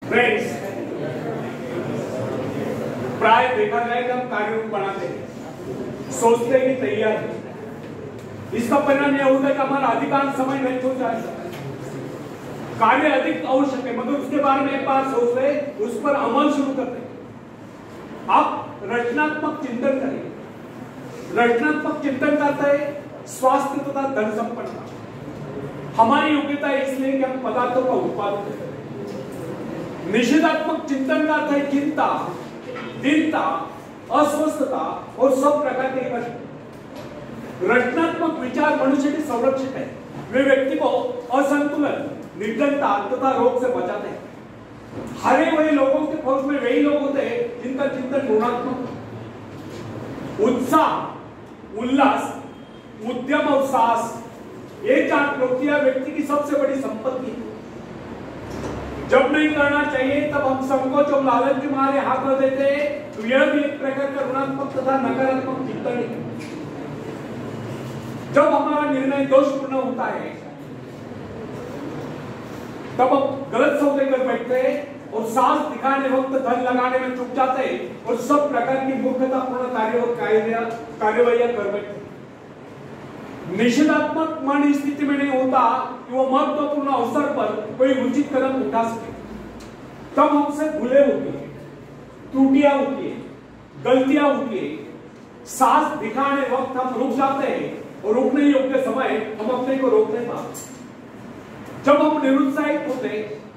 Friends, प्राय देखा जाए कि हम कार्य बनाते हैं, सोचते कि तैयार है, इसका परिणाम यह होता है कि हमारा अधिकांश समय व्यर्थ हो जाएगा। कार्य अधिक आवश्यक है, मगर उसके बारे में एक बार सोच रहे, उस पर अमल शुरू करते हैं। आप रचनात्मक चिंतन करें। रचनात्मक चिंतन करता है स्वास्थ्य तथा धन संपन्नता। हमारी योग्यता इसलिए कि हम पदार्थों का उत्पादन करें। निषेधात्मक चिंतन का अर्थ है चिंता, दीनता, अस्वस्थता और सब प्रकार के कष्ट। रचनात्मक विचार मनुष्य के संरक्षक है। वे व्यक्ति को असंतुलन, निर्धनता तथा रोग से बचाते हैं। हरे वही लोगों के फौज में वही लोग होते हैं जिनका चिंतन गुणात्मक, उत्साह, उल्लास, उद्यम और साहस, ये चार प्रवृत्तियां व्यक्ति की सबसे बड़ी संपत्ति है। जब नहीं करना चाहिए तब हम संकोच और लालच के मारे हाथ धो देते हैं, तो यह भी एक प्रकार का ऋणात्मक तथा नकारात्मक चिंतन है। जब हमारा निर्णय दोषपूर्ण होता है तब हम गलत सौदे कर बैठते हैं और साहस दिखाने वक्त धन लगाने में चूक जाते हैं और सब प्रकार की मूर्खतापूर्ण कार्य और कार्यवाहियां कर बैठते हैं। निषेधात्मक मन स्थिति में नहीं होता कि वो महत्वपूर्ण अवसर पर कोई उचित कदम उठा सके। तब हमसे भूले होती है, त्रुटियां होती है, गलतियां होती है। साहस दिखाने वक्त हम रुक जाते हैं और रुकने योग्य समय हम अपने को रोक नहीं पाते। जब हम निरुत्साहित होते,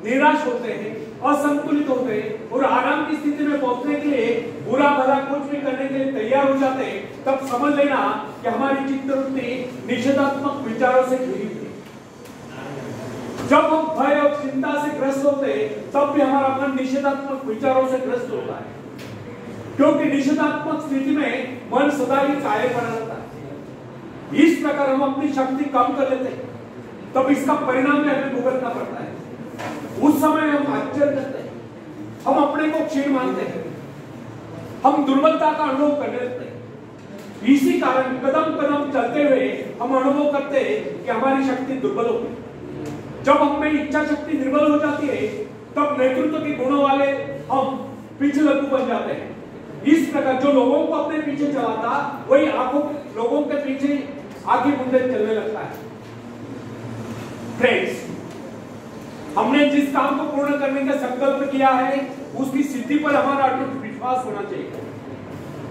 निराश होते हैं, असंतुलित होते हैं और आराम की स्थिति में पहुंचने के लिए बुरा भला कुछ भी करने के लिए तैयार हो जाते हैं, तब समझ लेना कि हमारी चित्तवृत्ति निषेधात्मक विचारों से घिरी हुई है। जब हम भय और चिंता से ग्रस्त होते हैं, तब भी हमारा मन निषेधात्मक विचारों से ग्रस्त होता है, क्योंकि निषेधात्मक स्थिति में मन सदा ही कायर बना रहता है। इस प्रकार हम अपनी शक्ति कम कर लेते हैं, तब इसका परिणाम भी हमें भुगतना पड़ता है। उस समय हम आश्चर्य करते हैं, हम अपने को क्षीण मानते हैं, हम दुर्बलता का अनुभव करने लगते हैं। इसी कारण कदम कदम चलते हुए हम अनुभव करते हैं कि हमारी शक्ति दुर्बल हो गई। जब हम में इच्छा शक्ति निर्बल हो जाती है, तब नेतृत्व के गुणों वाले हम पीछे लघु बन जाते हैं। इस प्रकार जो लोगों को अपने पीछे चलाता, वही लोगों के पीछे आगे मुंडे चलने लगता है। फ्रेंड्स, हमने जिस काम को पूर्ण करने का संकल्प किया है, उसकी सिद्धि पर हमारा अटूट विश्वास होना चाहिए।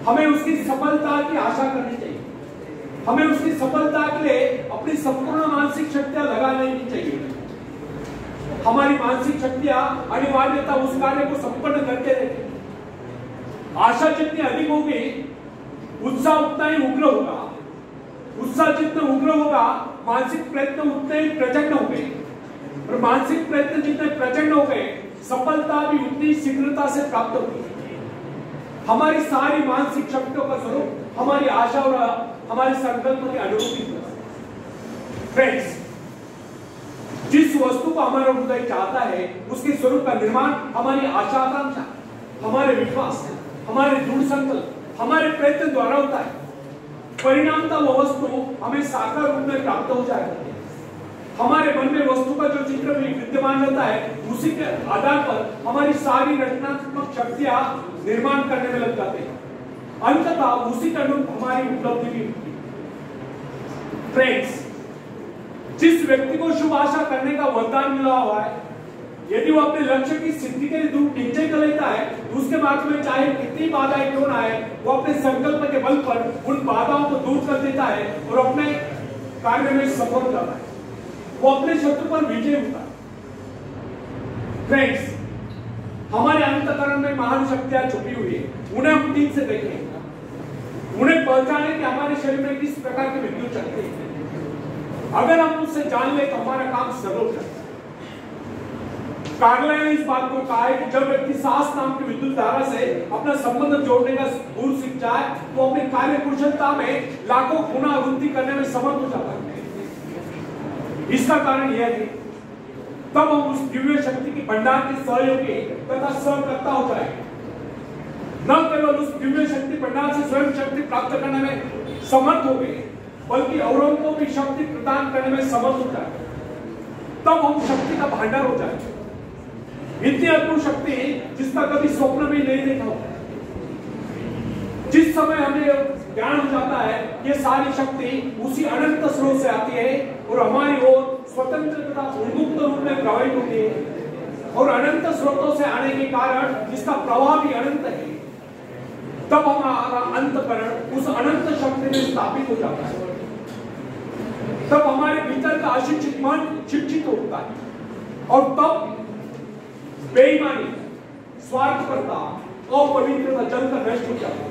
हमें उसकी सफलता की आशा करनी चाहिए। हमें उसकी सफलता के लिए अपनी संपूर्ण मानसिक शक्तियां लगा लेनी चाहिए। हमारी मानसिक शक्तियां अनिवार्यता उस कार्य को संपन्न करके रहेगी। आशा जितनी अधिक होगी, उत्साह उतना ही उग्र होगा। उत्साह जितना उग्र होगा, मानसिक प्रयत्न उतने ही प्रचंड हो गए, और मानसिक प्रयत्न जितने प्रचंड हो गए, सफलता भी उतनी शीघ्रता से प्राप्त होगी। हमारी सारी मानसिक शक्तियों का स्वरूप हमारी आशा और हमारे संकल्प के अनुरूप ही होगा। फ्रेंड्स, जिस वस्तु को हमारा हृदय चाहता है, उसके स्वरूप का निर्माण हमारी आशा आकांक्षा, हमारे विश्वास, हमारे दृढ़ संकल्प, हमारे प्रयत्न द्वारा होता है। परिणामतः वो वस्तु हमें साकार रूप में प्राप्त हो जाएगी। हमारे मन में वस्तु का जो चित्र विद्यमान रहता है, उसी के आधार पर हमारी सारी रचनात्मक शक्तियां निर्माण करने में लग जाते हैं। अंततः उसी के अनुरूप हमारी उपलब्धि भी होती है। फ्रेंड्स, जिस व्यक्ति को शुभ आशा करने का वरदान मिला हुआ है, यदि वो अपने लक्ष्य की सिद्धि के लिए दूर नीचे कर लेता है, तो उसके बाद में चाहे कितनी बाधाएं क्यों ना आए, वो अपने संकल्प के बल पर उन बाधाओं को दूर कर देता है और अपने कार्य में सफल हो जाता है। वो अपने शत्रु पर विजय होता है। फ्रेंड्स, हमारे अंतःकरण में महान शक्तियां छुपी हुई है। उन्हें हम ठीक से देखें, उन्हें पहचाने कि हमारे शरीर में किस प्रकार की विद्युत शक्ति है। अगर हम उससे जान ले तो हमारा काम सरल हो जाता है। कार्गले ने इस बात को कहा है कि जब व्यक्ति साहस नाम की विद्युत धारा से अपना संबंध जोड़ने का गुण सीख जाए, तो अपनी कार्य कुशलता में लाखों गुना वृद्धि करने में समर्थ हो जाता है। इसका कारण यह है, तब हम उस दिव्य शक्ति की भंडार के सहयोगी तथा सहकर्ता हो जाएंगे। न केवल उस दिव्य शक्ति भंडार से स्वयं शक्ति प्राप्त करने में समर्थ हो गए, बल्कि औरों को भी शक्ति प्रदान करने में समर्थ हो जाएंगे। तब हम शक्ति का भंडार हो जाएंगे। इतनी अद्भुत शक्ति जिसका कभी स्वप्न भी नहीं देखा हो। जिस समय हमें ज्ञान हो जाता है ये सारी शक्ति उसी अनंत स्रोत से आती है और हमारी ओर स्वतंत्र तथा उन्मुक्त रूप में प्रवाहित होती है और अनंत स्रोतों से आने के कारण जिसका प्रवाह भी अनंत है, तब हमारा अंतःकरण उस अनंत शक्ति में स्थापित हो जाता है। तब हमारे भीतर का अशिक्षित मन शिक्षित होता है और तब बेईमानी, स्वार्थपरता, अपवित्रता जलकर नष्ट हो जाती है।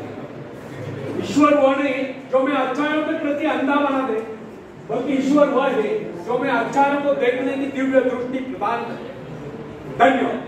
ईश्वर वह नहीं जो मैं अच्छाइयों के प्रति अंधा बना दे, बल्कि ईश्वर वह है जो मैं अच्छाइयों को देखने की दिव्य दृष्टि प्रदान करे। धन्यवाद।